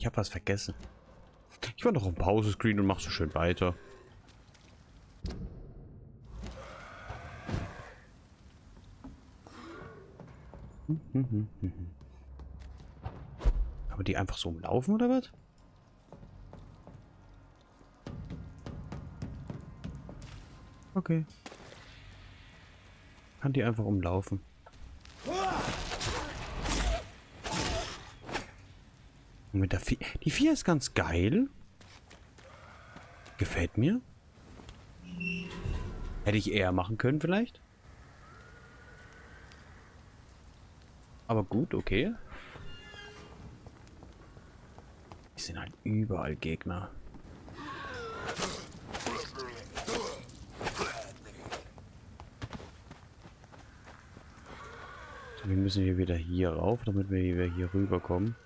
Ich habe was vergessen. Ich war noch im Pause-Screen und mach so schön weiter. Aber die einfach so umlaufen oder was? Okay. Kann die einfach umlaufen. Und mit der Vieh. Die Vieh ist ganz geil. Gefällt mir. Hätte ich eher machen können vielleicht. Aber gut, okay. Die sind halt überall Gegner. So, wir müssen hier wieder hier rauf, damit wir hier rüberkommen.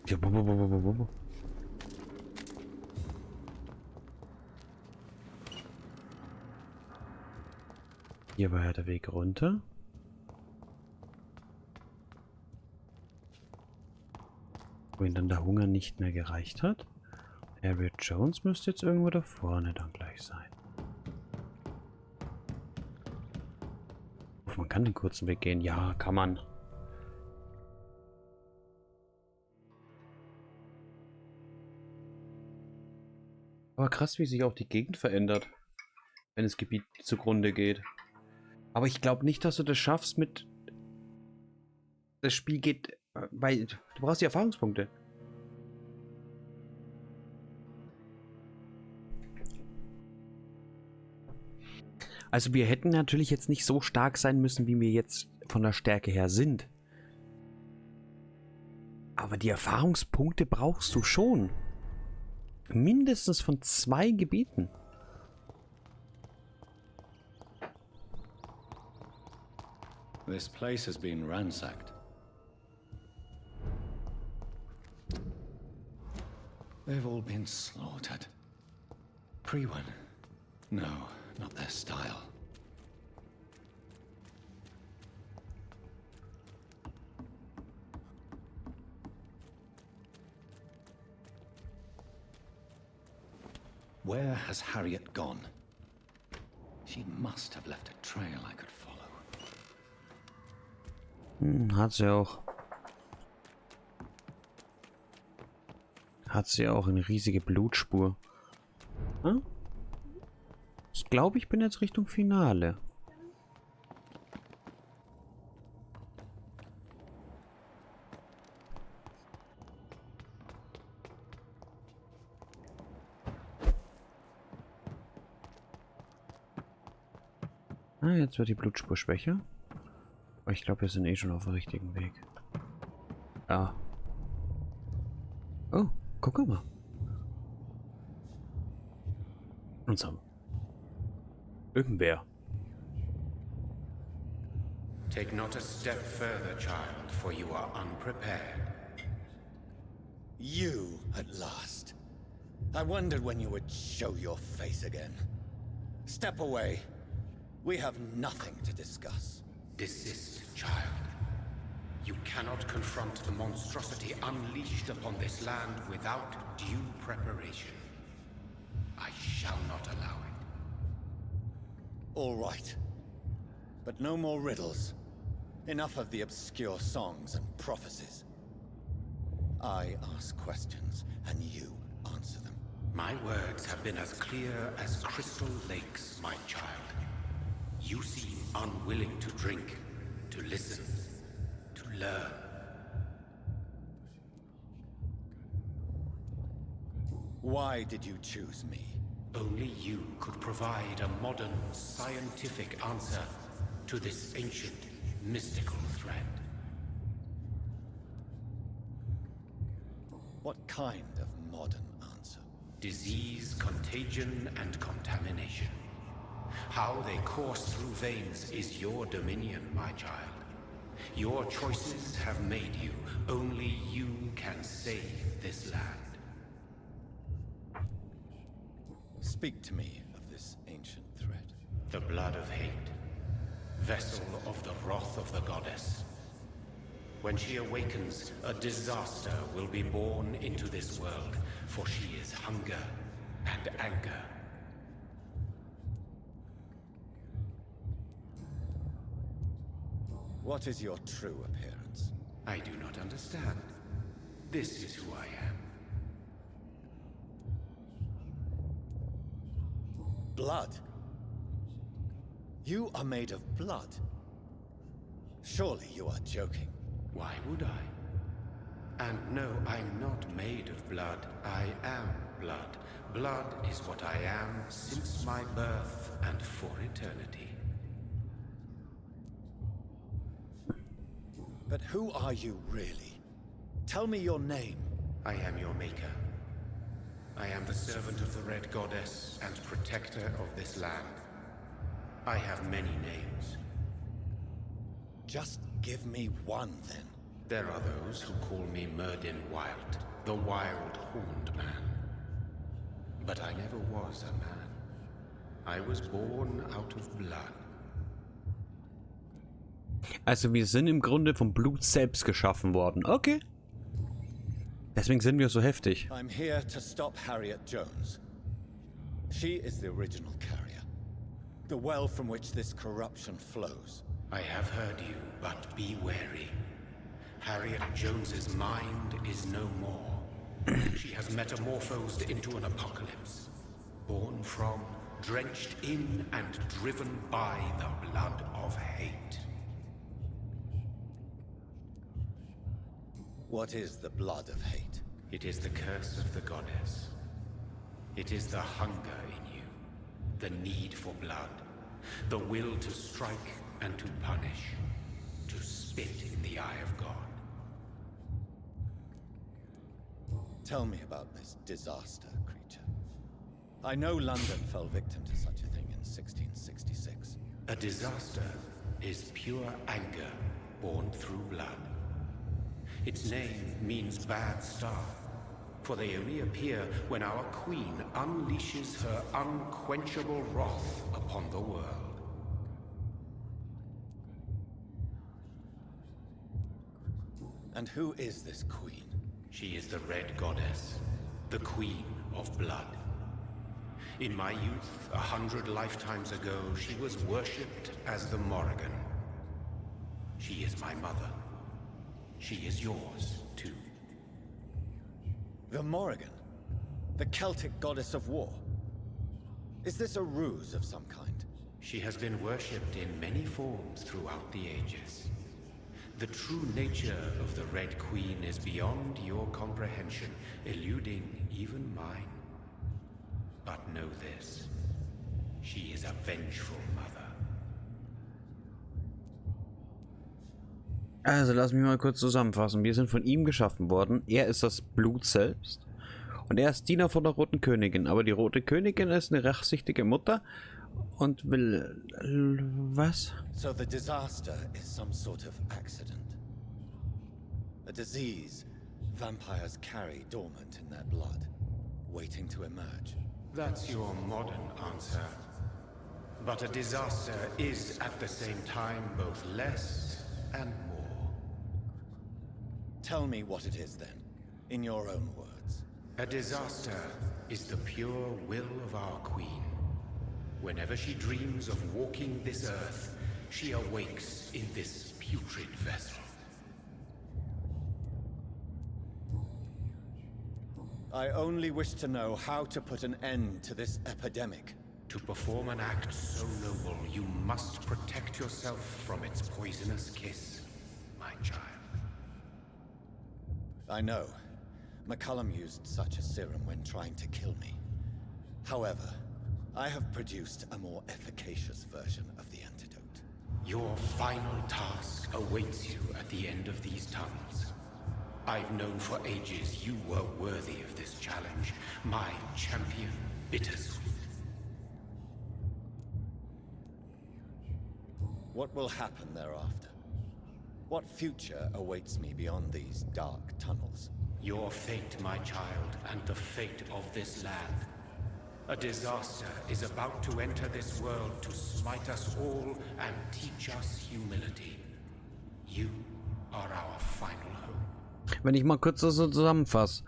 Ja, hier war ja der Weg runter. Wenn dann der Hunger nicht mehr gereicht hat. Harriet Jones müsste jetzt irgendwo da vorne dann gleich sein. Man kann den kurzen Weg gehen. Ja, kann man. Aber krass, wie sich auch die Gegend verändert, wenn das Gebiet zugrunde geht. Aber ich glaube nicht, dass du das schaffst mit... Das Spiel geht... Weil du brauchst die Erfahrungspunkte. Also wir hätten natürlich jetzt nicht so stark sein müssen, wie wir jetzt von der Stärke her sind. Aber die Erfahrungspunkte brauchst du schon. Mindestens von 2 Gebieten. This place has been ransacked. They've all been slaughtered. Pre-one? No, not their style. Where has Harriet gone? She must have left a trail I could follow. Hat sie auch. Hat sie auch eine riesige Blutspur. Hm? Ich glaube, ich bin jetzt Richtung Finale. Ah, jetzt wird die Blutspur schwächer. Aber ich glaube, wir sind eh schon auf dem richtigen Weg. Ja. Oh, guck mal. Uns haben. Irgendwer. Take not a step further, child, for you are unprepared. You, at last. I wondered when you would show your face again. Step away. We have nothing to discuss. Desist, child. You cannot confront the monstrosity unleashed upon this land without due preparation. I shall not allow it. All right. But no more riddles. Enough of the obscure songs and prophecies. I ask questions, and you answer them. My words have been as clear as crystal lakes, my child. You seem unwilling to drink, to listen, to learn. Why did you choose me? Only you could provide a modern, scientific answer to this ancient, mystical threat. What kind of modern answer? Disease, contagion, and contamination. How they course through veins is your dominion, my child. Your choices have made you. Only you can save this land. Speak to me of this ancient threat. The blood of hate, vessel of the wrath of the goddess. When she awakens, a disaster will be born into this world, for she is hunger and anger. What is your true appearance? I do not understand. This is who I am. Blood? You are made of blood. Surely you are joking. Why would I? And no, I'm not made of blood. I am blood. Blood is what I am since my birth and for eternity. But who are you really? Tell me your name. I am your maker. I am the servant of the Red Goddess and protector of this land. I have many names. Just give me one, then. There are those who call me Myrddin Wild, the Wild Horned Man. But I never was a man. I was born out of blood. Also wir sind im Grunde vom Blut selbst geschaffen worden. Okay. Deswegen sind wir so heftig. I'm here to stop Harriet Jones. She is the original carrier. The well from which this corruption flows. I have heard you, but be wary. Harriet Jones's mind is no more. She has metamorphosed into an apocalypse. Born from, drenched in, and driven by the blood of hate. What is the blood of hate? It is the curse of the goddess. It is the hunger in you, the need for blood, the will to strike and to punish, to spit in the eye of God. Tell me about this disaster creature. I know London fell victim to such a thing in 1666. A disaster is pure anger born through blood. Its name means bad star, for they only appear when our queen unleashes her unquenchable wrath upon the world. And who is this queen? She is the Red Goddess, the Queen of Blood. In my youth, 100 lifetimes ago, she was worshipped as the Morrigan. She is my mother. She is yours, too. The Morrigan? The Celtic goddess of war? Is this a ruse of some kind? She has been worshipped in many forms throughout the ages. The true nature of the Red Queen is beyond your comprehension, eluding even mine. But know this, she is a vengeful mother. Also lass mich mal kurz zusammenfassen. Wir sind von ihm geschaffen worden. Er ist das Blut selbst. Und er ist Diener von der Roten Königin. Aber die Rote Königin ist eine rachsüchtige Mutter und will... was? So the disaster is some sort of accident. A disease vampires carry dormant in their blood, waiting to emerge. That's your modern answer. But a disaster is at the same time both less and more. Tell me what it is then, in your own words. A disaster is the pure will of our queen. Whenever she dreams of walking this earth, she awakes in this putrid vessel. I only wish to know how to put an end to this epidemic. To perform an act so noble, you must protect yourself from its poisonous kiss, my child. I know. McCullum used such a serum when trying to kill me. However, I have produced a more efficacious version of the antidote. Your final task awaits you at the end of these tunnels. I've known for ages you were worthy of this challenge, my champion, Bittersweet. What will happen thereafter? What future awaits me beyond these dark tunnels? Your fate, my child, and the fate of this land. A disaster is about to enter this world to smite us all and teach us humility. You are our final hope. Wenn ich mal kurz das so zusammenfasse.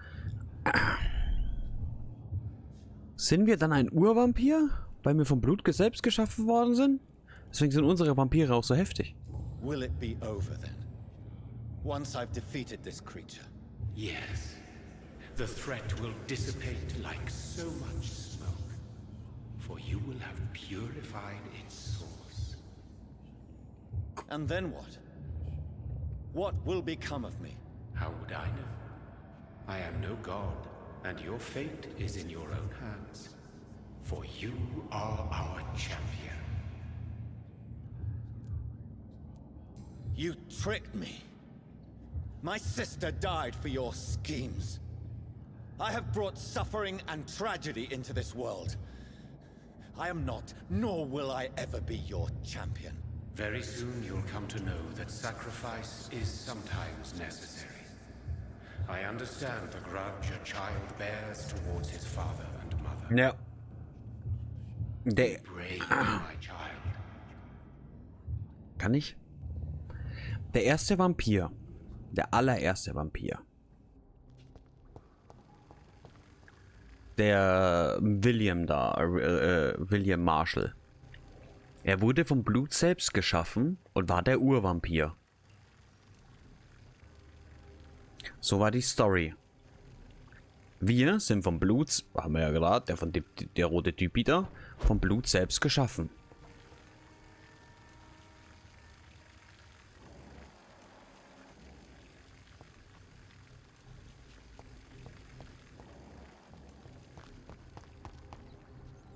Sind wir dann ein Urvampir, weil wir vom Blut selbst geschaffen worden sind? Deswegen sind unsere Vampire auch so heftig. Will it be over then? Once I've defeated this creature? Yes. The threat will dissipate like so much smoke, for you will have purified its source. And then what? What will become of me? How would I know? I am no god, and your fate is in your own hands. For you are our champion. You tricked me. My sister died for your schemes. I have brought suffering and tragedy into this world. I am not, nor will I ever be your champion. Very soon you'll come to know that sacrifice is sometimes necessary. I understand the grudge a child bears towards his father and mother. Ja. Be brave, my child. Kann ich? Der erste Vampir. Der allererste Vampir. Der William da, William Marshall. Er wurde vom Blut selbst geschaffen und war der Urvampir. So war die Story. Wir sind vom Blut, haben wir ja gerade, der rote Typi da, vom Blut selbst geschaffen.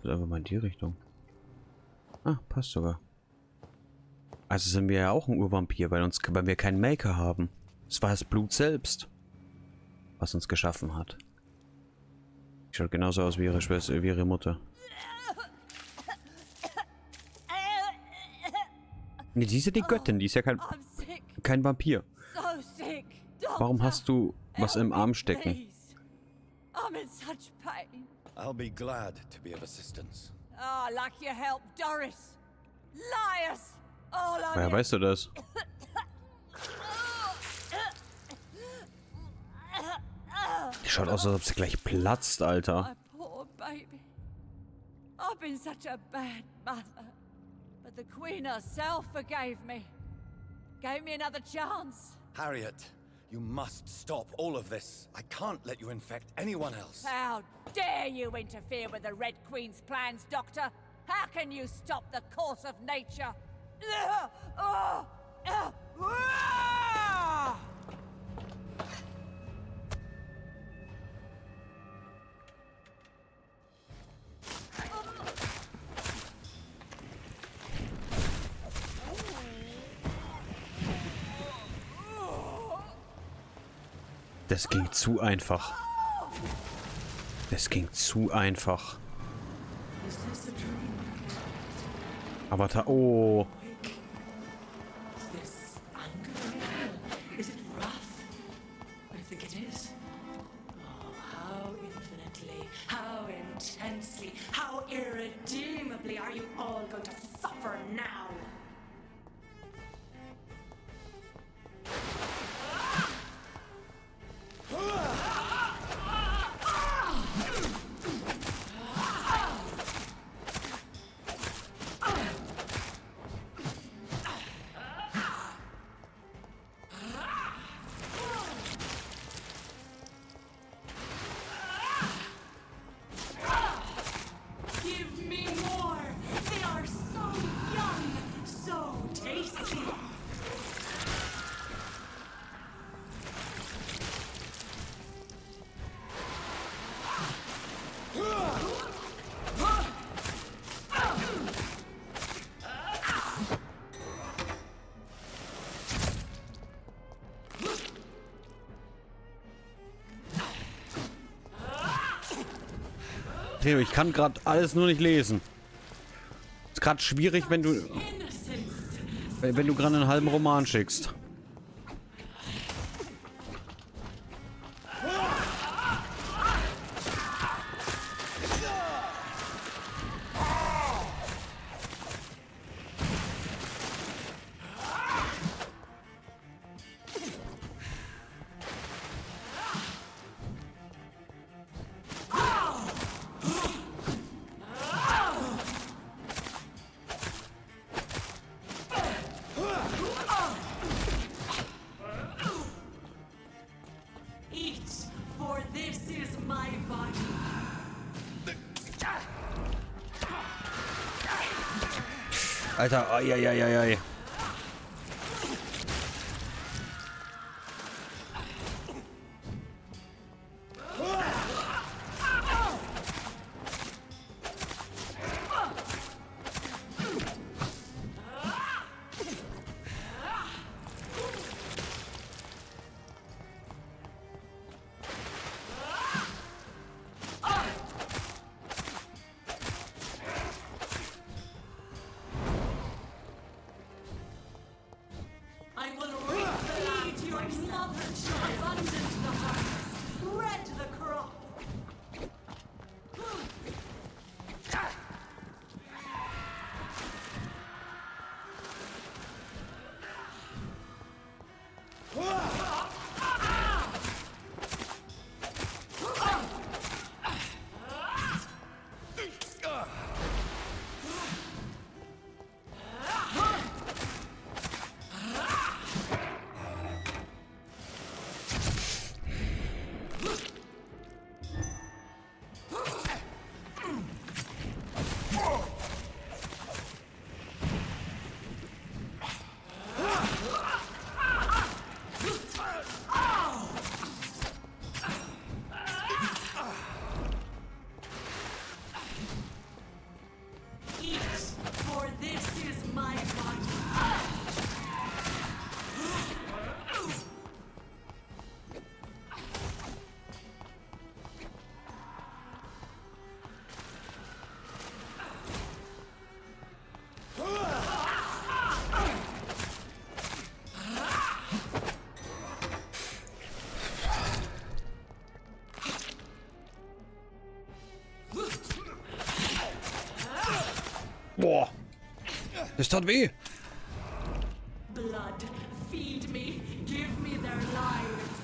Einfach mal in die Richtung. Ah, passt sogar. Also sind wir ja auch ein Urvampir, weil wir keinen Maker haben. Es war das Blut selbst, was uns geschaffen hat. Schaut genauso aus wie ihre Schwester, wie ihre Mutter. Nee, die ist ja die Göttin, die ist ja kein Vampir. Warum hast du was im Arm stecken? I'll be glad to be of assistance. Ah, like your help, Doris. Liars! All on Woher you. weißt du das? Die schaut aus, als ob sie gleich platzt, Alter. My poor baby. I've been such a bad mother. But the Queen herself forgave me. Gave me another chance. Harriet, you must stop all of this. I can't let you infect anyone else. How dare you interfere with the Red Queen's plans, Doctor? How can you stop the course of nature? Das ging zu einfach. Das ging zu einfach. Avatar. Oh. Is it rough? I think it is. Oh, how infinitely, how intensely, how irredeemably are you all going to suffer now? Give me more! They are so young, so tasty! Theo, ich kann gerade alles nur nicht lesen. Ist gerade schwierig, wenn du gerade einen halben Roman schickst. for this is my body. Alter, ai. I will reap the land your mother abundant the harvest, red the crop. Boah. Das tat weh. Blood, feed me, give me their lives.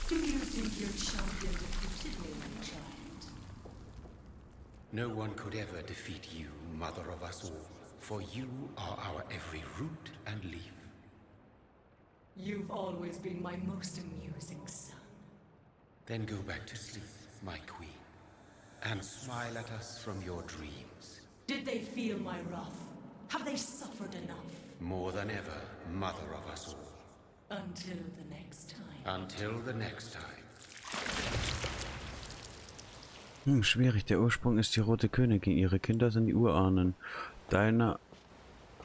Do you think your champion defeated me, my child? No one could ever defeat you, mother of us all, for you are our every root and leaf. You've always been my most amusing son. Then go back to sleep, my queen, and smile at us from your dreams. Did they feel my wrath? Have they suffered enough? More than ever, mother of us all. Until the next time. Until the next time. Schwierig. Der Ursprung ist die Rote Königin. Ihre Kinder sind die Urahnen. Deiner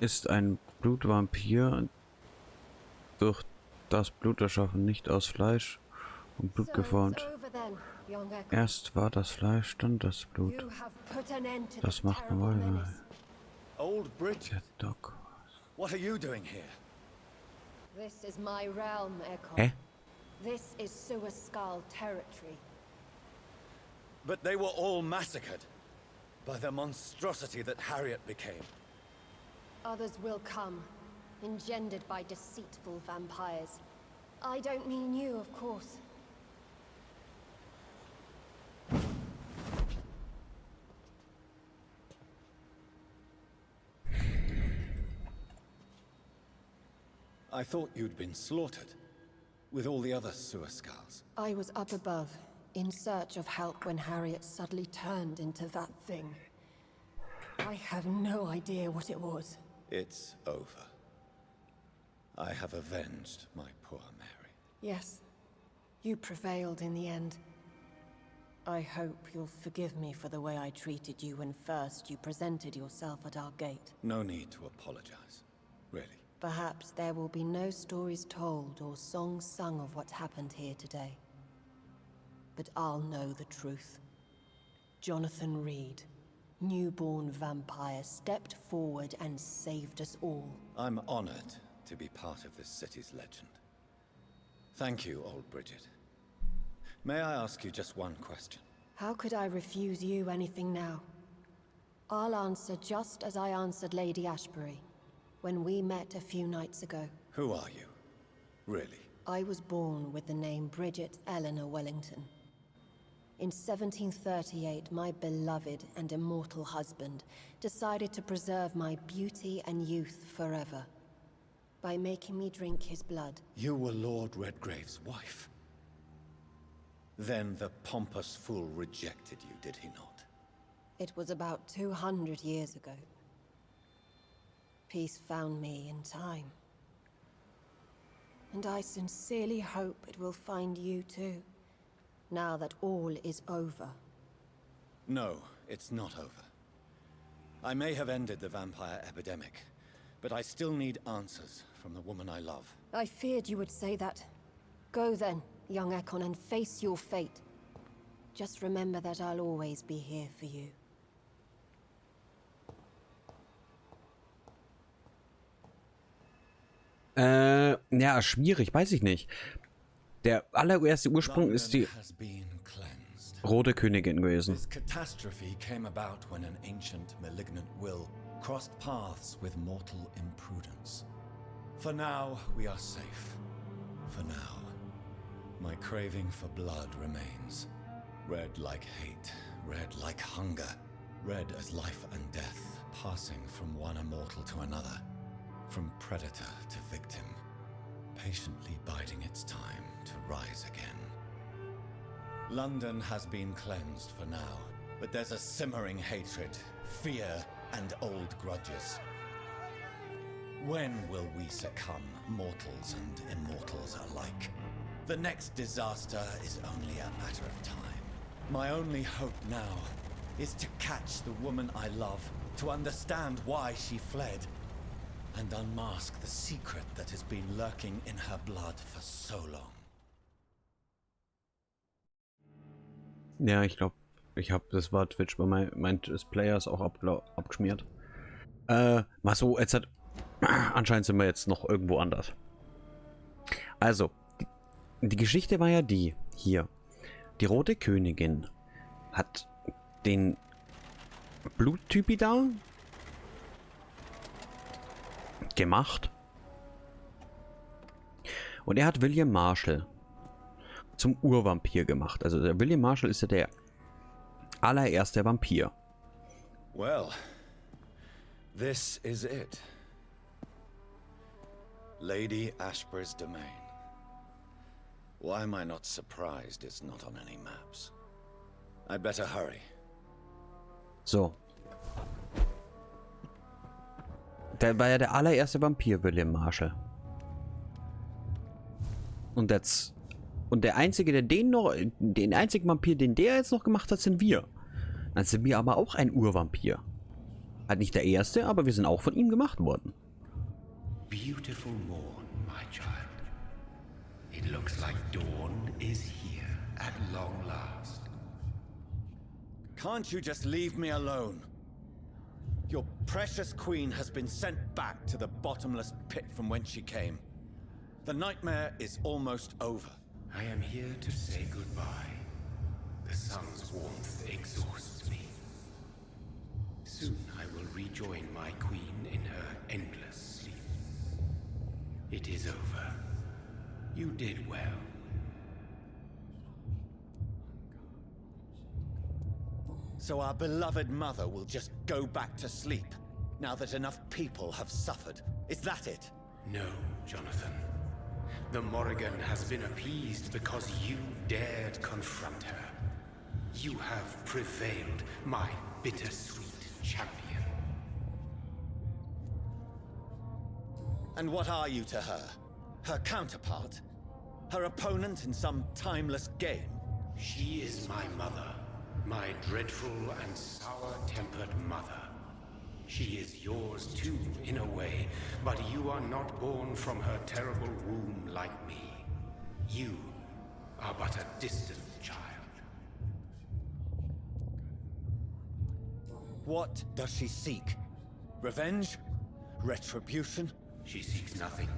ist ein Blutvampir, durch das Blut erschaffen, nicht aus Fleisch und Blut geformt. Erst war das Fleisch, dann das Blut. Das macht man wohl. Old Bridget, Der Doc. what are you doing here? This is my realm, Echo. Hä? This is Suaskull territory. But they were all massacred by the monstrosity that Harriet became. Others will come, engendered by deceitful vampires. I don't mean you, of course. I thought you'd been slaughtered, with all the other Suaskulls. I was up above, in search of help when Harriet suddenly turned into that thing. I have no idea what it was. It's over. I have avenged my poor Mary. Yes, you prevailed in the end. I hope you'll forgive me for the way I treated you when first you presented yourself at our gate. No need to apologize, really. Perhaps there will be no stories told or songs sung of what happened here today. But I'll know the truth. Jonathan Reed, newborn vampire, stepped forward and saved us all. I'm honored to be part of this city's legend. Thank you, old Bridget. May I ask you just one question? How could I refuse you anything now? I'll answer just as I answered Lady Ashbury when we met a few nights ago. Who are you? Really? I was born with the name Bridget Eleanor Wellington. In 1738, my beloved and immortal husband decided to preserve my beauty and youth forever by making me drink his blood. You were Lord Redgrave's wife. Then the pompous fool rejected you, did he not? It was about 200 years ago. Peace found me in time. And I sincerely hope it will find you too, now that all is over. No, it's not over. I may have ended the vampire epidemic, but I still need answers from the woman I love. I feared you would say that. Go then, young Ekon, and face your fate. Just remember that I'll always be here for you. Ja, schwierig, weiß ich nicht. Der allererste Ursprung ist die Rote Königin gewesen. This catastrophe came about when an ancient malignant will crossed paths with mortal imprudence. For now, we are safe. For now. My craving for blood remains. Red like hate, red like hunger, red as life and death, passing from one immortal to another. From predator to victim, patiently biding its time to rise again. London has been cleansed for now, but there's a simmering hatred, fear, and old grudges. When will we succumb, mortals and immortals alike? The next disaster is only a matter of time. My only hope now is to catch the woman I love, to understand why she fled, and unmask the secret that has been lurking in her blood for so long. Ja, ich glaube, das war Twitch bei meines Players auch abgeschmiert. Mal so, jetzt anscheinend sind wir jetzt noch irgendwo anders. Also, die Geschichte war ja die, hier. Die Rote Königin hat den Bluttypi da gemacht. Und er hat William Marshall zum Urvampir gemacht. Also der William Marshall ist ja der allererste Vampir. Well, this is it. Lady Ashbury's domain. Why am I not surprised it's not on any maps? I'd better hurry. So. Der war ja der allererste Vampir, William Marshall. Und der einzige, den einzigen Vampir, den der jetzt noch gemacht hat, sind wir. Dann sind wir aber auch ein Urvampir. Halt nicht der erste, aber wir sind auch von ihm gemacht worden. Beautiful morn, my child. It looks like dawn is here at long last. Can't you just leave me alone? Your precious queen has been sent back to the bottomless pit from whence she came. The nightmare is almost over. I am here to say goodbye. The sun's warmth exhausts me. Soon I will rejoin my queen in her endless sleep. It is over. You did well. So our beloved mother will just go back to sleep, now that enough people have suffered. Is that it? No, Jonathan. The Morrigan has been appeased because you dared confront her. You have prevailed, my bittersweet champion. And what are you to her? Her counterpart? Her opponent in some timeless game? She is my mother, my dreadful and sour-tempered mother. She is yours too, in a way, but you are not born from her terrible womb like me. You are but a distant child. What does she seek? Revenge? Retribution? She seeks nothing,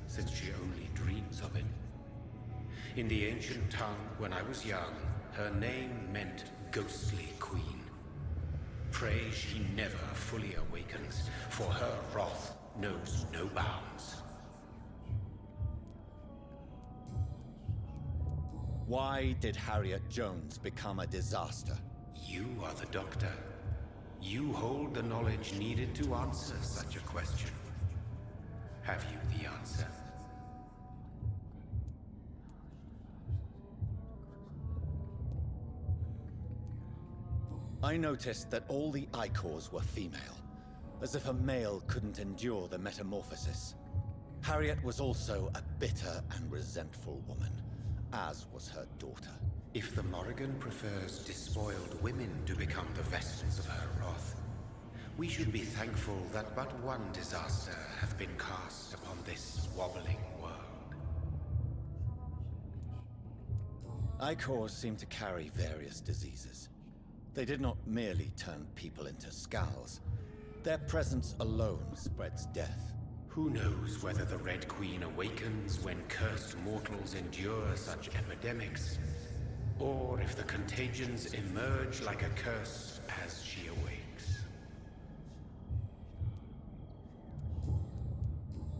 since she only dreams of it. In the ancient tongue, when I was young, her name meant ghostly queen. Pray she never fully awakens, for her wrath knows no bounds. Why did Harriet Jones become a disaster? You are the doctor. You hold the knowledge needed to answer such a question. Have you the answer? I noticed that all the Icors were female, as if a male couldn't endure the metamorphosis. Harriet was also a bitter and resentful woman, as was her daughter. If the Morrigan prefers despoiled women to become the vessels of her wrath, we should be thankful that but one disaster hath been cast upon this wobbling world. Icors seem to carry various diseases. They did not merely turn people into skulls. Their presence alone spreads death. Who knows whether the Red Queen awakens when cursed mortals endure such epidemics, or if the contagions emerge like a curse as she awakes.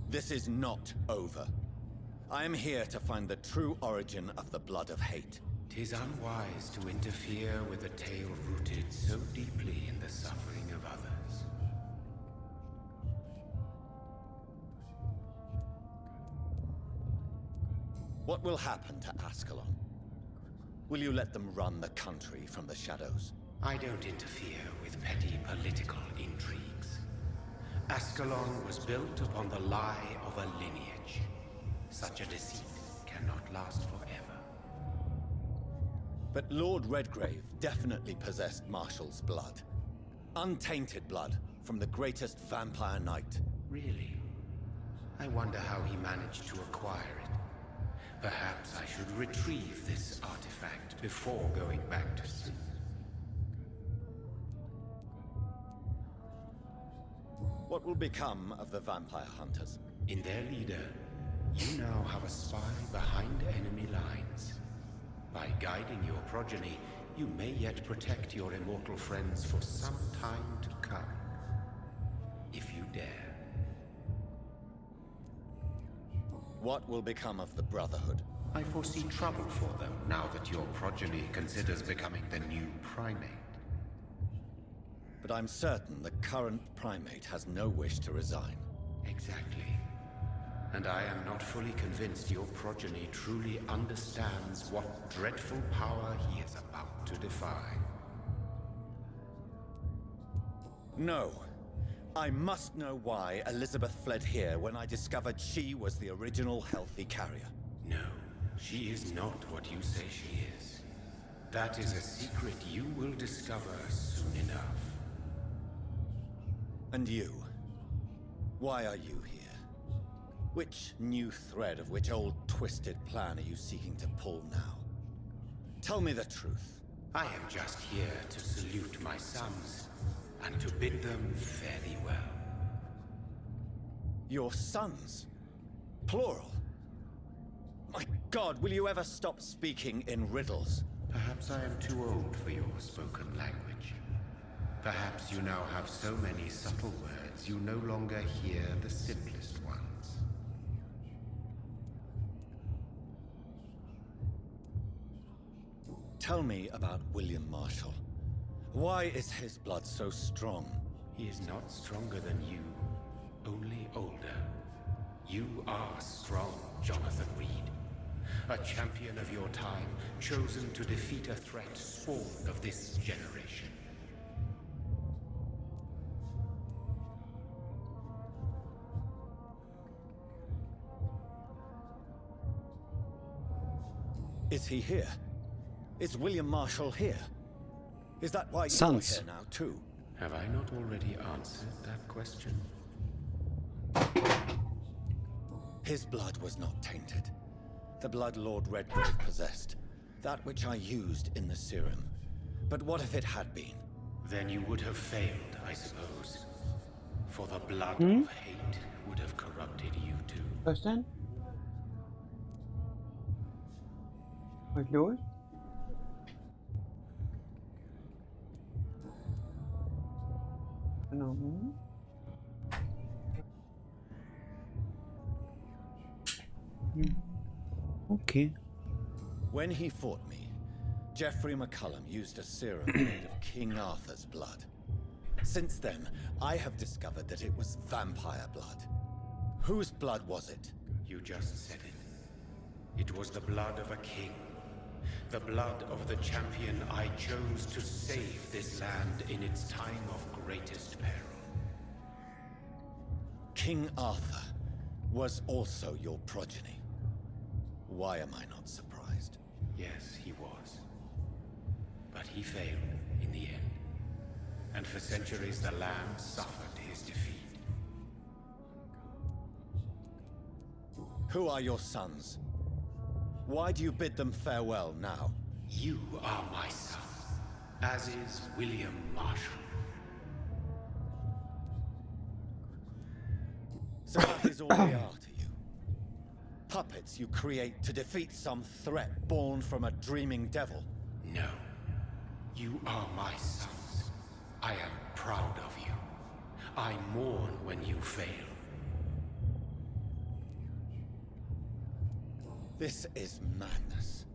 This is not over. I am here to find the true origin of the blood of hate. 'Tis unwise to interfere with a tale rooted so deeply in the suffering of others. What will happen to Ascalon? Will you let them run the country from the shadows? I don't interfere with petty political intrigues. Ascalon was built upon the lie of a lineage. Such a deceit cannot last forever. But Lord Redgrave definitely possessed Marshall's blood. Untainted blood from the greatest vampire knight. Really? I wonder how he managed to acquire it. Perhaps I should retrieve this artifact before going back to sleep. What will become of the vampire hunters? In their leader, you now have a spy behind enemy lines. By guiding your progeny, you may yet protect your immortal friends for some time to come. If you dare. What will become of the Brotherhood? I foresee trouble for them now that your progeny considers becoming the new primate. But I'm certain the current primate has no wish to resign. Exactly. And I am not fully convinced your progeny truly understands what dreadful power he is about to defy. No. I must know why Elizabeth fled here when I discovered she was the original healthy carrier. No, she is not what you say she is. That is a secret you will discover soon enough. And you? Why are you here? Which new thread of which old twisted plan are you seeking to pull now? Tell me the truth. I am just here to salute my sons, and to bid them fare thee well. Your sons? Plural? My God, will you ever stop speaking in riddles? Perhaps I am too old for your spoken language. Perhaps you now have so many subtle words you no longer hear the simplest ones. Tell me about William Marshall. Why is his blood so strong? He is not stronger than you, only older. You are strong, Jonathan Reed. A champion of your time, chosen to defeat a threat spawned of this generation. Is he here? Is William Marshall here? Is that why Sons. you're here now too? Have I not already answered that question? His blood was not tainted. The blood Lord Redgrave possessed. That which I used in the serum. But what if it had been? Then you would have failed, I suppose. For the blood of hate would have corrupted you too. Was denn? Was los? Genau. Okay. When he fought me, Geoffrey McCullum used a serum made of King Arthur's blood. Since then, I have discovered that it was vampire blood. Whose blood was it? You just said it. It was the blood of a king. The blood of the champion I chose to save this land in its time of greatest peril. King Arthur was also your progeny. Why am I not surprised? Yes, he was. But he failed in the end. And for centuries the land suffered his defeat. Who are your sons? Why do you bid them farewell now? You are my son, as is William Marshall. So that is all they are to you? Puppets you create to defeat some threat born from a dreaming devil? No. You are my sons. I am proud of you. I mourn when you fail. This is madness.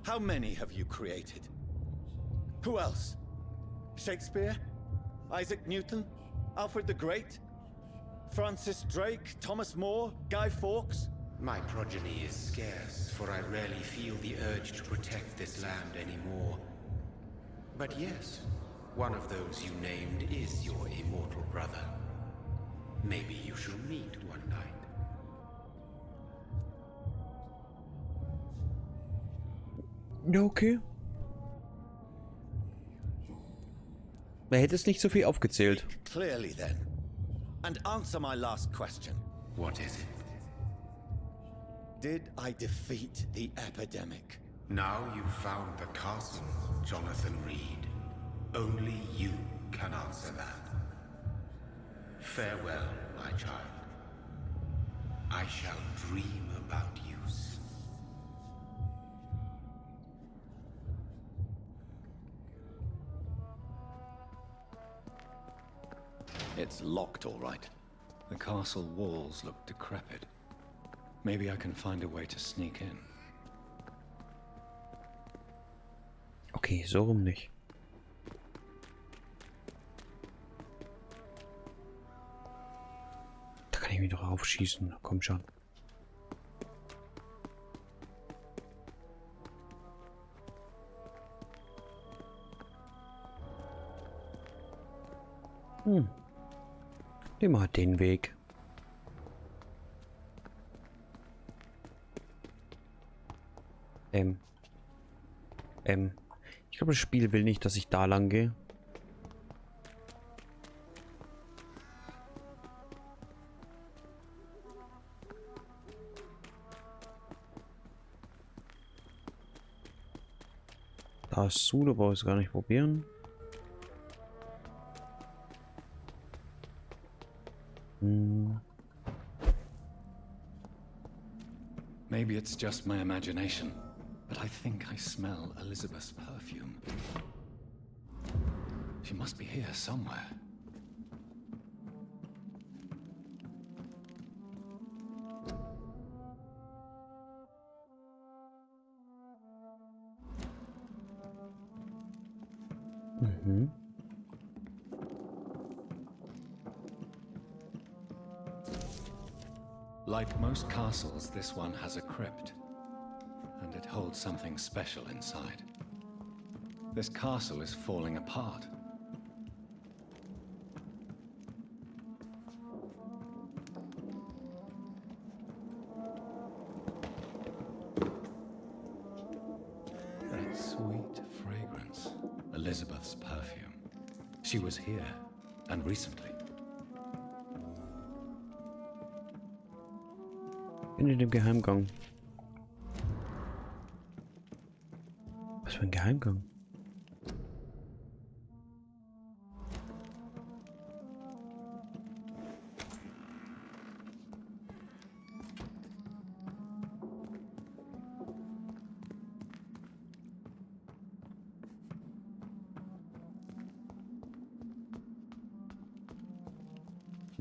How many have you created? Who else? Shakespeare? Isaac Newton? Alfred the Great? Francis Drake? Thomas More? Guy Fawkes? My progeny is scarce, for I rarely feel the urge to protect this land anymore. But yes, one of those you named is your immortal brother. Maybe you shall meet one night. Ja, okay. Er hätte es nicht so viel aufgezählt. Clearly then. And answer my last question. What is it? Did I defeat the epidemic? Now you've found the castle, Jonathan Reed. Only you can answer that. Farewell, my child. I shall dream about you soon. It's locked, all right. The castle walls look decrepit. Maybe I can find a way to sneak in. Okay, so rum nicht. Da kann ich mich doch aufschießen. Komm schon. Nehmen wir halt den Weg. Ich glaube, das Spiel will nicht, dass ich da lang gehe. Da ist zu, da brauche ich es gar nicht probieren. Maybe it's just my imagination, but I think I smell Elizabeth's perfume. She must be here somewhere. Like most castles, this one has a crypt, and it holds something special inside. This castle is falling apart. That sweet fragrance, Elizabeth's perfume. She was here, and recently. In dem Geheimgang. Was für ein Geheimgang?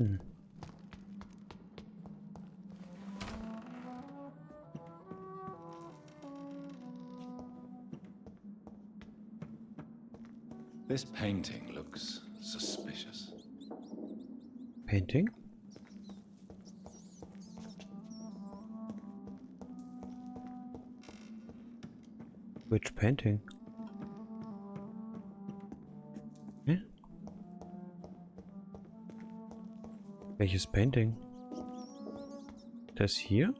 Hm. This painting looks suspicious. Painting? Which painting? Hm? Welches Painting? Das hier?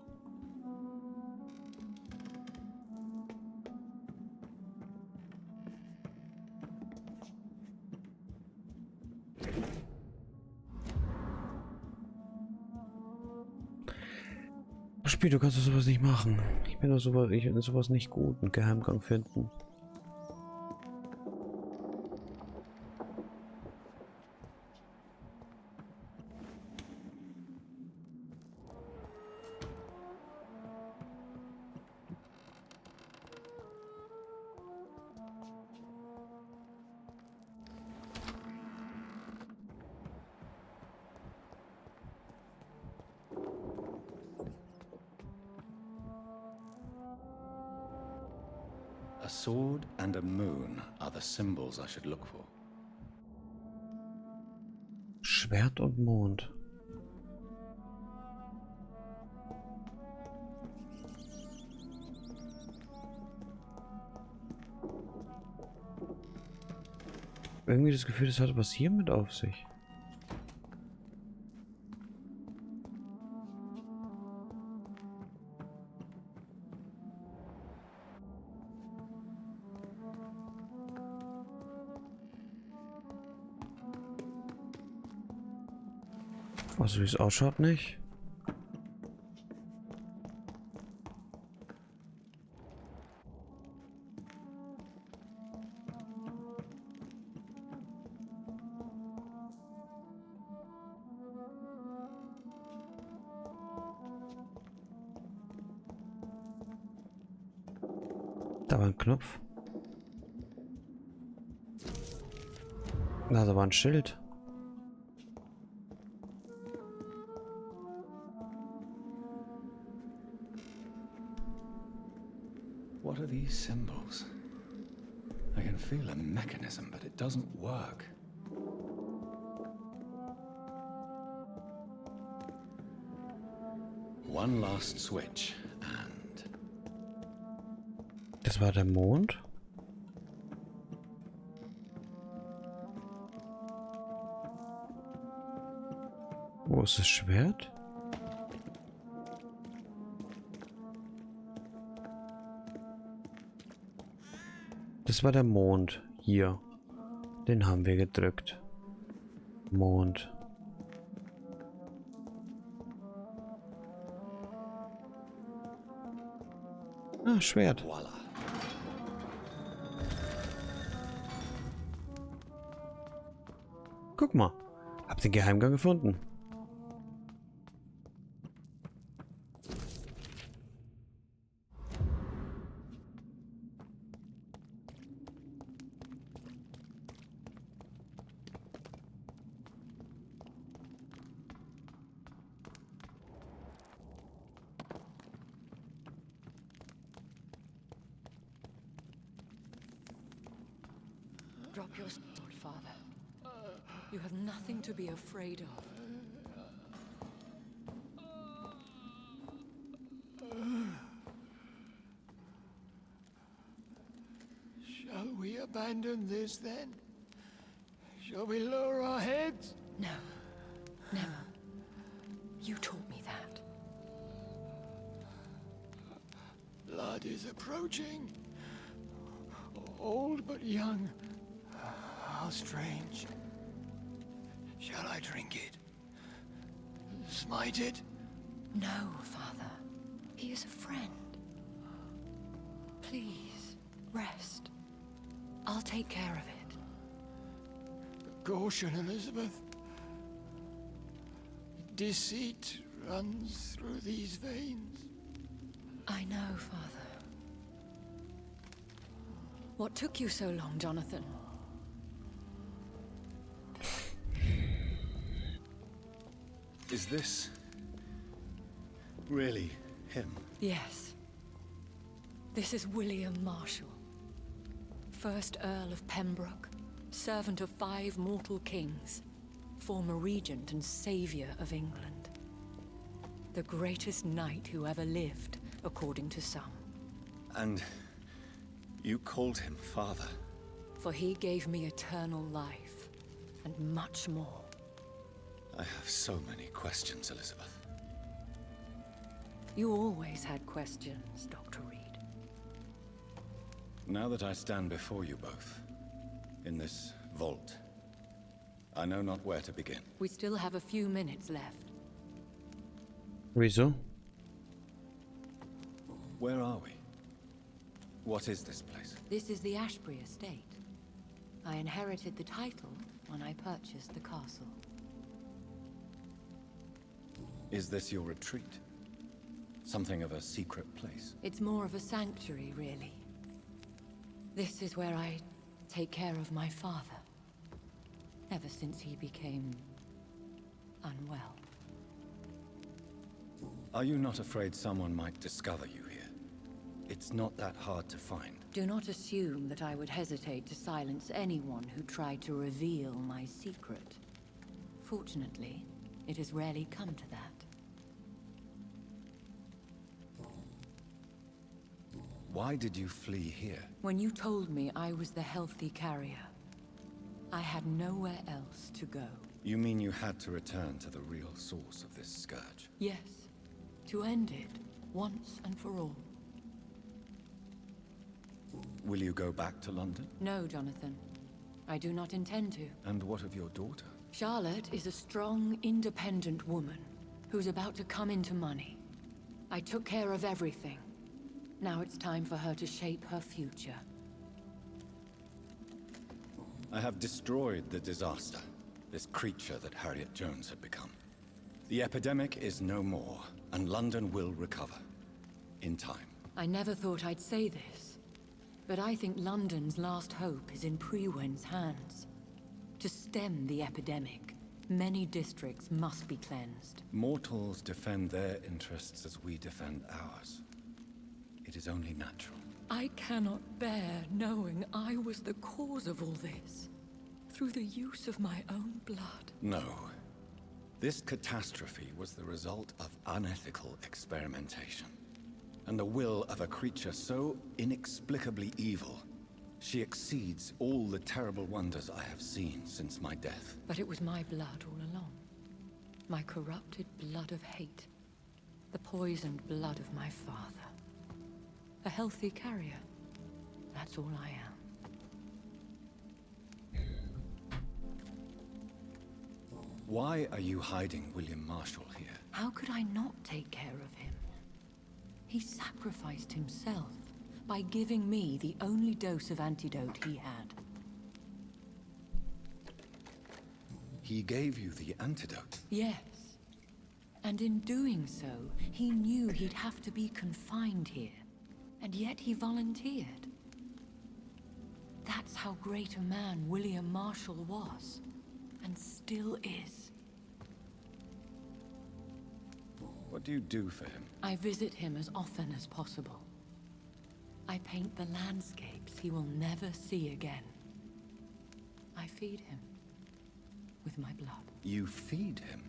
Spiel, du kannst sowas nicht machen. Ich bin sowas nicht gut. Einen Geheimgang finden. A sword and a moon are the symbols I should look for. Schwert und Mond. Irgendwie das Gefühl, das hat was hiermit auf sich. Also wie es ausschaut nicht. Da war ein Knopf. Da war ein Schild. What are these symbols? I can feel a mechanism, but it doesn't work. One last switch, and... Das war der Mond. Wo ist das Schwert? Das war der Mond. Hier. Den haben wir gedrückt. Mond. Ah, Schwert. voila. Guck mal. Hab den Geheimgang gefunden. Drop your sword, Father. You have nothing to be afraid of. Shall we abandon this then? Shall we lower our heads? No, never. You taught me that. Blood is approaching. Old but young. How strange. Shall I drink it? Smite it? No, Father. He is a friend. Please, rest. I'll take care of it. Caution, Elizabeth. Deceit runs through these veins. I know, Father. What took you so long, Jonathan? Is this really him? Yes. This is William Marshall, 1st Earl of Pembroke, servant of 5 mortal kings, former regent and savior of England. The greatest knight who ever lived, according to some. And you called him father? For he gave me eternal life, and much more. I have so many questions, Elizabeth. You always had questions, Dr. Reed. Now that I stand before you both, in this vault, I know not where to begin. We still have a few minutes left. Wieso? Where are we? What is this place? This is the Ashbury estate. I inherited the title when I purchased the castle. Is this your retreat? Something of a secret place? It's more of a sanctuary, really. This is where I take care of my father. Ever since he became unwell. Are you not afraid someone might discover you here? It's not that hard to find. Do not assume that I would hesitate to silence anyone who tried to reveal my secret. Fortunately, it has rarely come to that. Why did you flee here? When you told me I was the healthy carrier, I had nowhere else to go. You mean you had to return to the real source of this scourge? Yes, to end it, once and for all. Will you go back to London? No, Jonathan. I do not intend to. And what of your daughter? Charlotte is a strong, independent woman who's about to come into money. I took care of everything. Now it's time for her to shape her future. I have destroyed the disaster, this creature that Harriet Jones had become. The epidemic is no more, and London will recover. In time. I never thought I'd say this, but I think London's last hope is in Prewen's hands. To stem the epidemic, many districts must be cleansed. Mortals defend their interests as we defend ours. It is only natural. I cannot bear knowing I was the cause of all this, through the use of my own blood. No. This catastrophe was the result of unethical experimentation, and the will of a creature so inexplicably evil, she exceeds all the terrible wonders I have seen since my death. But it was my blood all along. My corrupted blood of hate. The poisoned blood of my father. A healthy carrier. That's all I am. Why are you hiding William Marshall here? How could I not take care of him? He sacrificed himself by giving me the only dose of antidote he had. He gave you the antidote? Yes. And in doing so, he knew he'd have to be confined here. And yet he volunteered. That's how great a man William Marshall was, and still is. What do you do for him? I visit him as often as possible. I paint the landscapes he will never see again. I feed him with my blood. You feed him?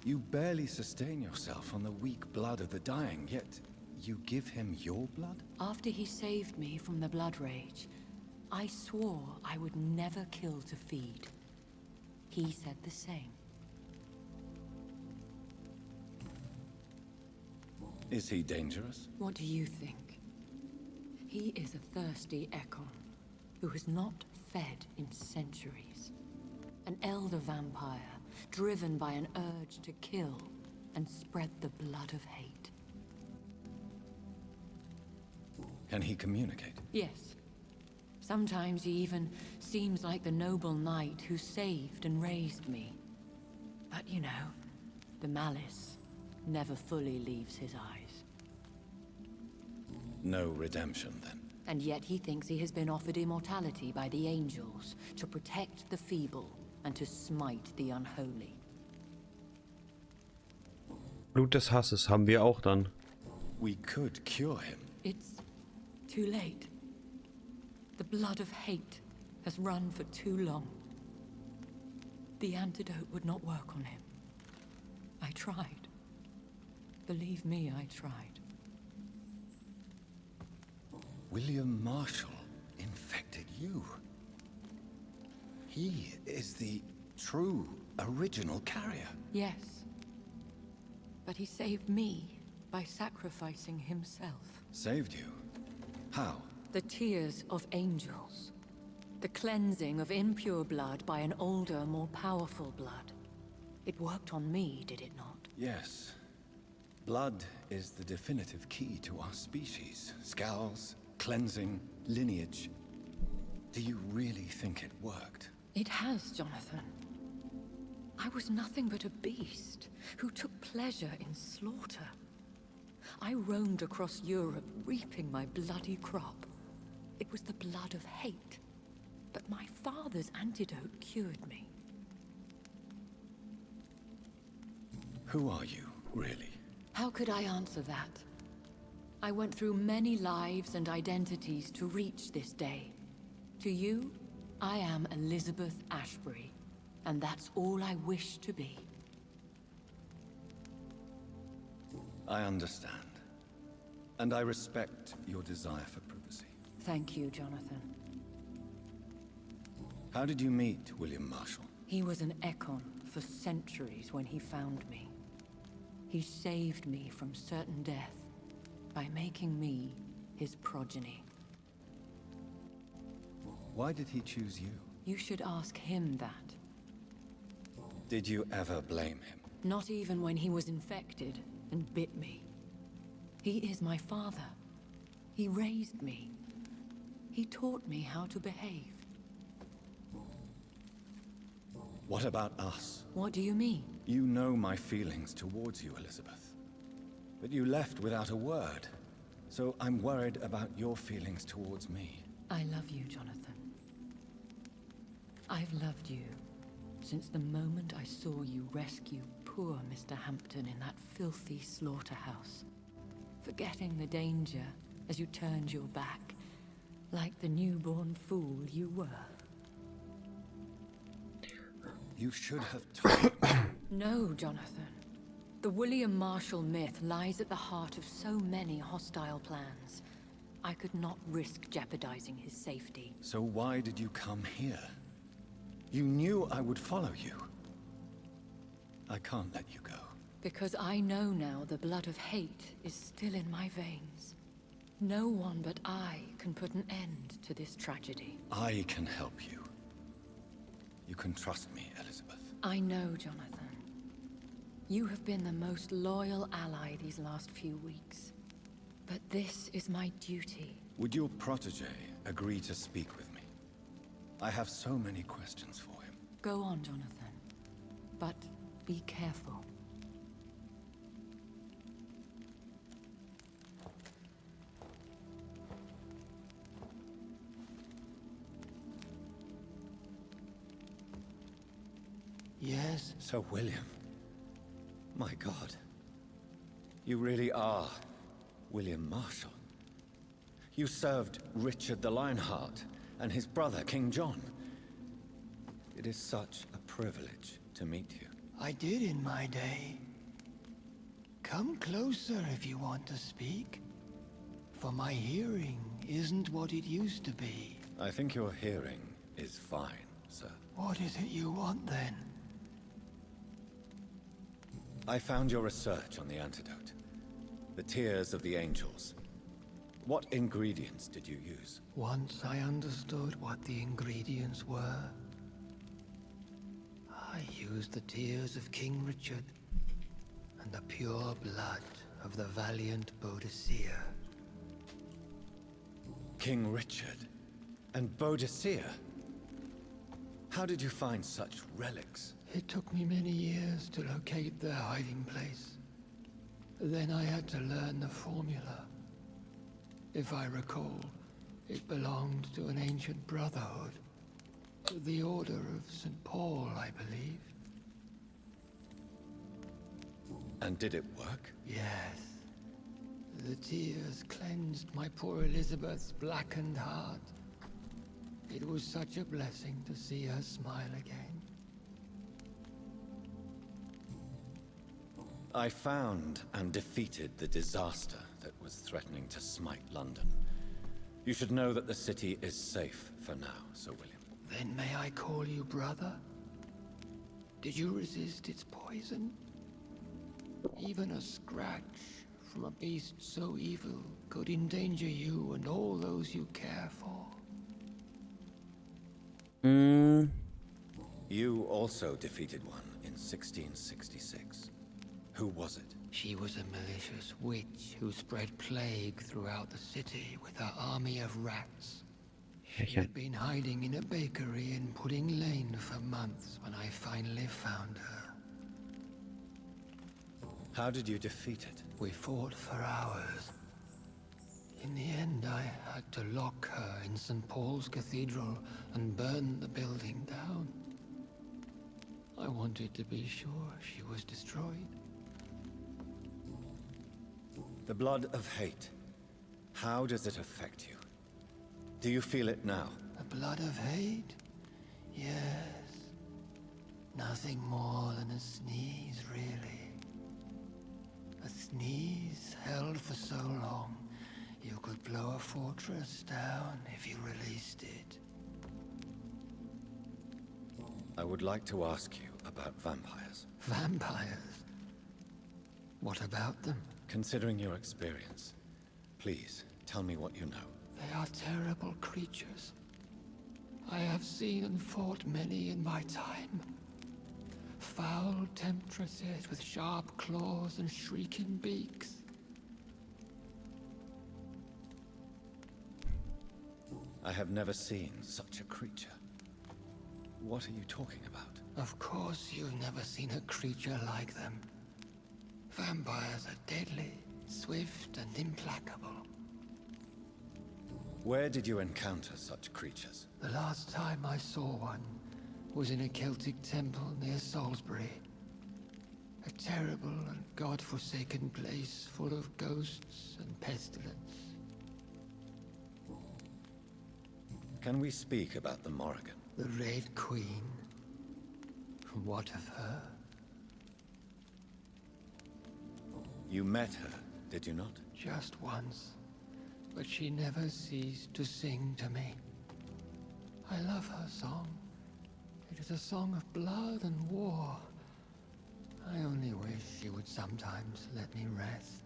You barely sustain yourself on the weak blood of the dying, yet you give him your blood? After he saved me from the blood rage, I swore I would never kill to feed. He said the same. Is he dangerous? What do you think? He is a thirsty Ekon, who has not fed in centuries. An elder vampire, driven by an urge to kill and spread the blood of hate. Can he communicate? Yes. Sometimes he even seems like the noble knight who saved and raised me. But you know, the malice never fully leaves his eyes. No redemption, then? And yet he thinks he has been offered immortality by the angels to protect the feeble and to smite the unholy. Blut des Hasses haben wir auch dann. We could cure him. It's too late. The blood of hate has run for too long. The antidote would not work on him. I tried. Believe me, I tried. William Marshall infected you. He is the true, original carrier. Yes. But he saved me by sacrificing himself. Saved you? How? The tears of angels. The cleansing of impure blood by an older, more powerful blood. It worked on me, did it not? Yes. Blood is the definitive key to our species. Scowls, cleansing, lineage. Do you really think it worked? It has, Jonathan. I was nothing but a beast who took pleasure in slaughter. I roamed across Europe, reaping my bloody crop. It was the blood of hate. But my father's antidote cured me. Who are you, really? How could I answer that? I went through many lives and identities to reach this day. To you, I am Elizabeth Ashbury, and that's all I wish to be. I understand. And I respect your desire for privacy. Thank you, Jonathan. How did you meet William Marshall? He was an Ekon for centuries when he found me. He saved me from certain death by making me his progeny. Why did he choose you? You should ask him that. Did you ever blame him? Not even when he was infected and bit me. He is my father. He raised me. He taught me how to behave. What about us? What do you mean? You know my feelings towards you, Elizabeth. But you left without a word. So I'm worried about your feelings towards me. I love you, Jonathan. I've loved you since the moment I saw you rescue poor Mr. Hampton in that filthy slaughterhouse. Forgetting the danger as you turned your back, like the newborn fool you were. You should have told me. No, Jonathan. The William Marshall myth lies at the heart of so many hostile plans. I could not risk jeopardizing his safety. So why did you come here? You knew I would follow you. I can't let you go. Because I know now the blood of hate is still in my veins. No one but I can put an end to this tragedy. I can help you. You can trust me, Elizabeth. I know, Jonathan. You have been the most loyal ally these last few weeks. But this is my duty. Would your protege agree to speak with me? I have so many questions for him. Go on, Jonathan. But be careful. Yes? Sir William. My God. You really are William Marshall. You served Richard the Lionheart and his brother, King John. It is such a privilege to meet you. I did in my day. Come closer if you want to speak. For my hearing isn't what it used to be. I think your hearing is fine, sir. What is it you want then? I found your research on the antidote. The tears of the angels. What ingredients did you use? Once I understood what the ingredients were, I used the tears of King Richard and the pure blood of the valiant Boadicea. King Richard and Boadicea? How did you find such relics? It took me many years to locate their hiding place. Then I had to learn the formula. If I recall, it belonged to an ancient brotherhood. The Order of St. Paul, I believe. And did it work? Yes. The tears cleansed my poor Elizabeth's blackened heart. It was such a blessing to see her smile again. I found and defeated the disaster that was threatening to smite London. You should know that the city is safe for now, Sir William. Then may I call you brother? Did you resist its poison? Even a scratch from a beast so evil could endanger you and all those you care for. You also defeated one in 1666. Who was it? She was a malicious witch who spread plague throughout the city with her army of rats. She had been hiding in a bakery in Pudding Lane for months when I finally found her. How did you defeat it? We fought for hours. In the end, I had to lock her in St. Paul's Cathedral and burn the building down. I wanted to be sure she was destroyed. The blood of hate. How does it affect you? Do you feel it now? The blood of hate? Yes. Nothing more than a sneeze, really. A sneeze held for so long, you could blow a fortress down if you released it. I would like to ask you about vampires. Vampires? What about them? Considering your experience, please tell me what you know. They are terrible creatures. I have seen and fought many in my time. Foul temptresses with sharp claws and shrieking beaks. I have never seen such a creature. What are you talking about? Of course you've never seen a creature like them. Vampires are deadly, swift and implacable. Where did you encounter such creatures? The last time I saw one was in a Celtic temple near Salisbury. A terrible and god-forsaken place full of ghosts and pestilence. Can we speak about the Morrigan? The Red Queen? What of her? You met her, did you not? Just once, but she never ceased to sing to me. I love her song. It is a song of blood and war. I only wish she would sometimes let me rest.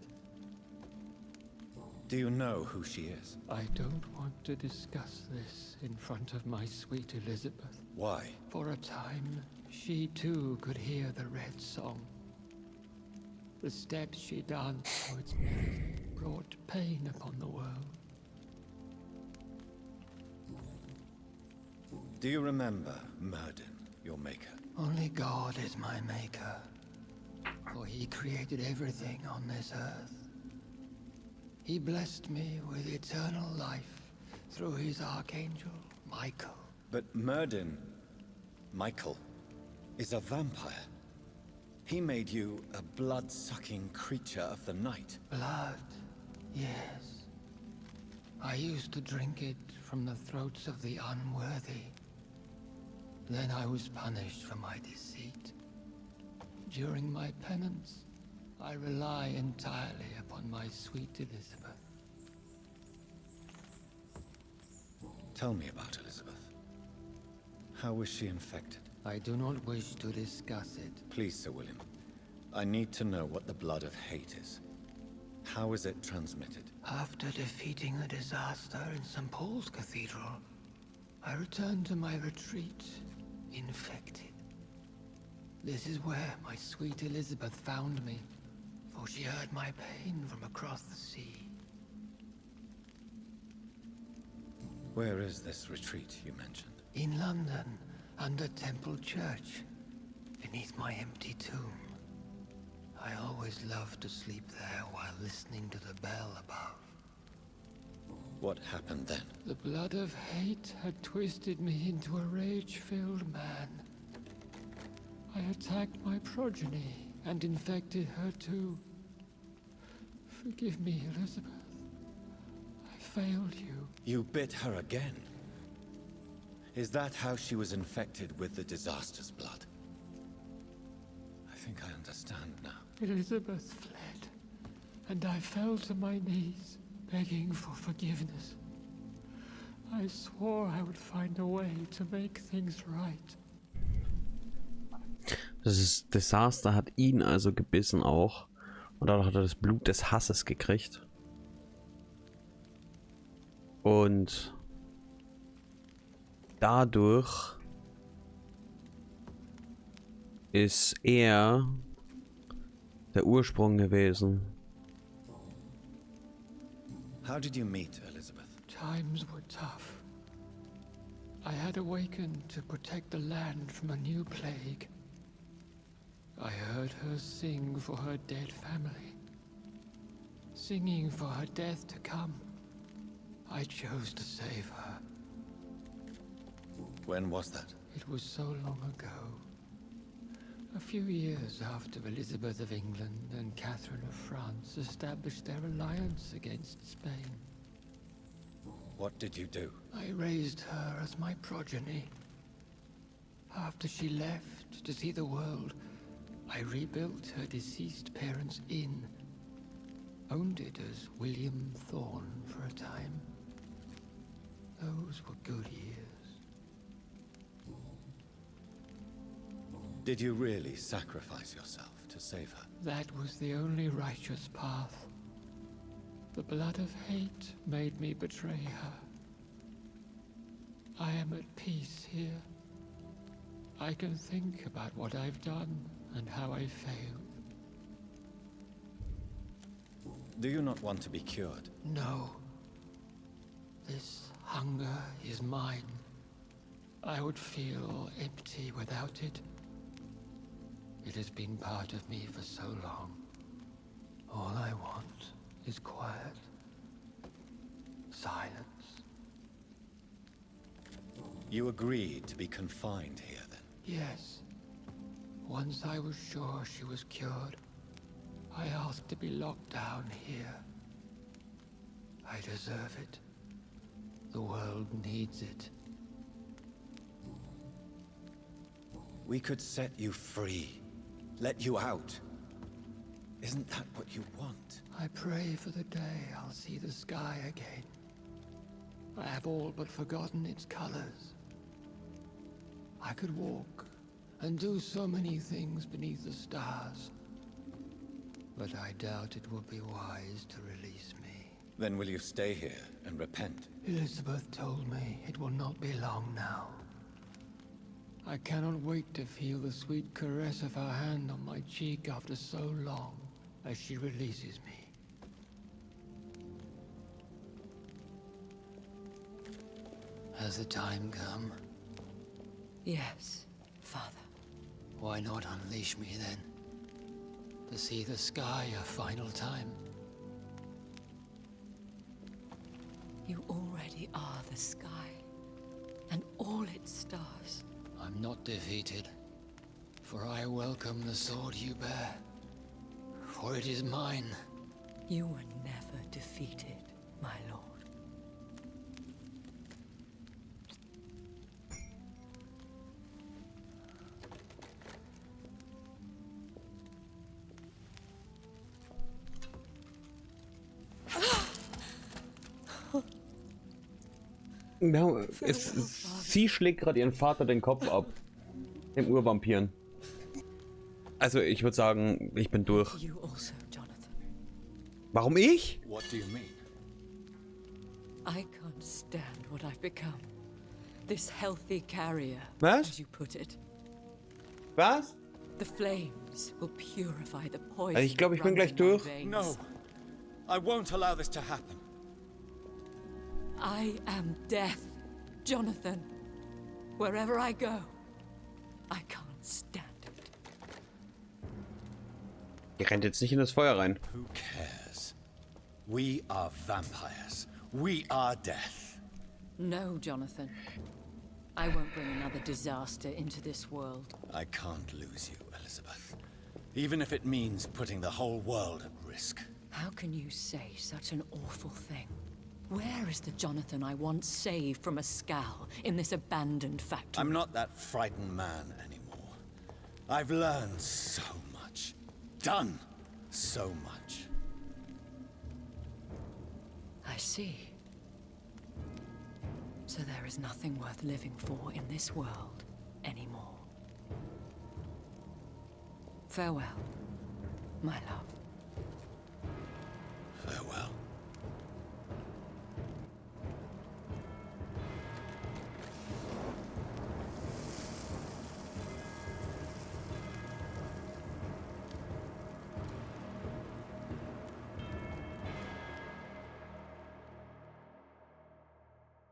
Do you know who she is? I don't want to discuss this in front of my sweet Elizabeth. Why? For a time, she too could hear the red song. The steps she danced to its melody brought pain upon the world. Do you remember Myrddin, your maker? Only God is my maker, for he created everything on this earth. He blessed me with eternal life through his archangel, Michael. But Myrddin, Michael, is a vampire. He made you a blood-sucking creature of the night. Blood, yes. I used to drink it from the throats of the unworthy. Then I was punished for my deceit. During my penance, I rely entirely upon my sweet Elizabeth. Tell me about Elizabeth. How was she infected? I do not wish to discuss it. Please, Sir William. I need to know what the blood of hate is. How is it transmitted? After defeating the disaster in St. Paul's Cathedral, I returned to my retreat, infected. This is where my sweet Elizabeth found me, for she heard my pain from across the sea. Where is this retreat you mentioned? In London, under Temple Church, beneath my empty tomb. I always loved to sleep there while listening to the bell above. What happened then? The blood of hate had twisted me into a rage-filled man. I attacked my progeny, and infected her too. Forgive me, Elizabeth. I failed you. You bit her again? Is that how she was infected with the disaster's blood? I think I understand now. Elizabeth fled, and I fell to my knees, begging for forgiveness. I swore I would find a way to make things right. Das Desaster hat ihn also gebissen auch. Und dadurch hat er das Blut des Hasses gekriegt. Und dadurch ist er der Ursprung gewesen. How did you meet Elizabeth? Times were tough. I had awakened to protect the land from a new plague. I heard her sing for her dead family. Singing for her death to come. I chose to save her. When was that? It was so long ago. A few years after Elizabeth of England and Catherine of France established their alliance against Spain. What did you do? I raised her as my progeny. After she left to see the world, I rebuilt her deceased parents' inn. Owned it as William Thorne for a time. Those were good years. Did you really sacrifice yourself to save her? That was the only righteous path. The blood of hate made me betray her. I am at peace here. I can think about what I've done and how I failed. Do you not want to be cured? No. This hunger is mine. I would feel empty without it. It has been part of me for so long. All I want is quiet. Silence. You agreed to be confined here then? Yes. Once I was sure she was cured, I asked to be locked down here. I deserve it. The world needs it. We could set you free. Let you out. Isn't that what you want? I pray for the day I'll see the sky again. I have all but forgotten its colors. I could walk and do so many things beneath the stars. But I doubt it will be wise to release me. Then will you stay here and repent? Elizabeth told me it will not be long now. I cannot wait to feel the sweet caress of her hand on my cheek after so long as she releases me. Has the time come? Yes, Father. Why not unleash me then? To see the sky a final time? You already are the sky, and all its stars. I'm not defeated, for I welcome the sword you bear, for it is mine. You were never defeated, my lord. Ja, sie schlägt gerade ihren Vater den Kopf ab. Dem Urvampiren. Also ich würde sagen, ich bin durch. You also, Jonathan. Warum ich? What do you mean? I can't stand what I've become. This healthy carrier, Was? as you put it. Was? The flames will purify the poison. Also ich glaube, ich bin that runs gleich in my durch. veins. No. I won't allow this to happen. I am death, Jonathan. Wherever I go, I can't stand it. Ihr rennt jetzt nicht in das Feuer rein. Who cares? We are vampires. We are death. No, Jonathan. I won't bring another disaster into this world. I can't lose you, Elizabeth. Even if it means putting the whole world at risk. How can you say such an awful thing? Where is the Jonathan I once saved from a scowl in this abandoned factory? I'm not that frightened man anymore. I've learned so much. Done so much. I see. So there is nothing worth living for in this world anymore. Farewell, my love. Farewell.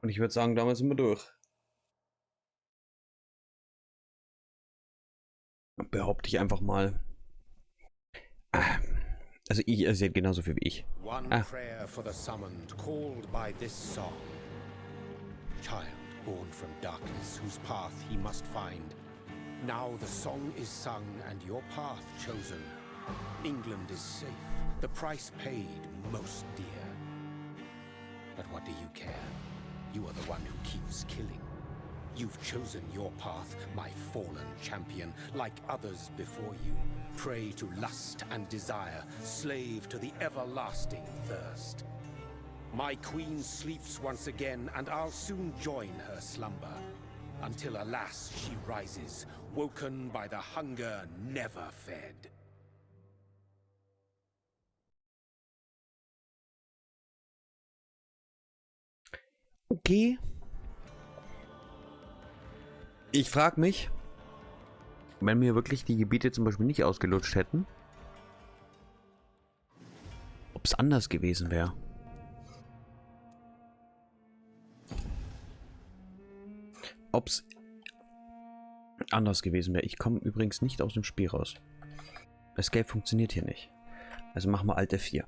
Und ich würde sagen, damals sind wir durch. Behaupte ich einfach mal. Also ihr seht genauso viel wie ich. One prayer for the summoned, called by this song. Child born from darkness, whose path he must find. Now the song is sung and your path chosen. England is safe, the price paid most dear. But what do you care? You are the one who keeps killing. You've chosen your path, my fallen champion, like others before you. Prey to lust and desire, slave to the everlasting thirst. My queen sleeps once again, and I'll soon join her slumber. Until, alas, she rises, woken by the hunger never fed. Okay. Ich frage mich, wenn wir wirklich die Gebiete zum Beispiel nicht ausgelutscht hätten, ob es anders gewesen wäre. Ob es anders gewesen wäre. Ich komme übrigens nicht aus dem Spiel raus. Escape funktioniert hier nicht. Also machen wir Alt F4.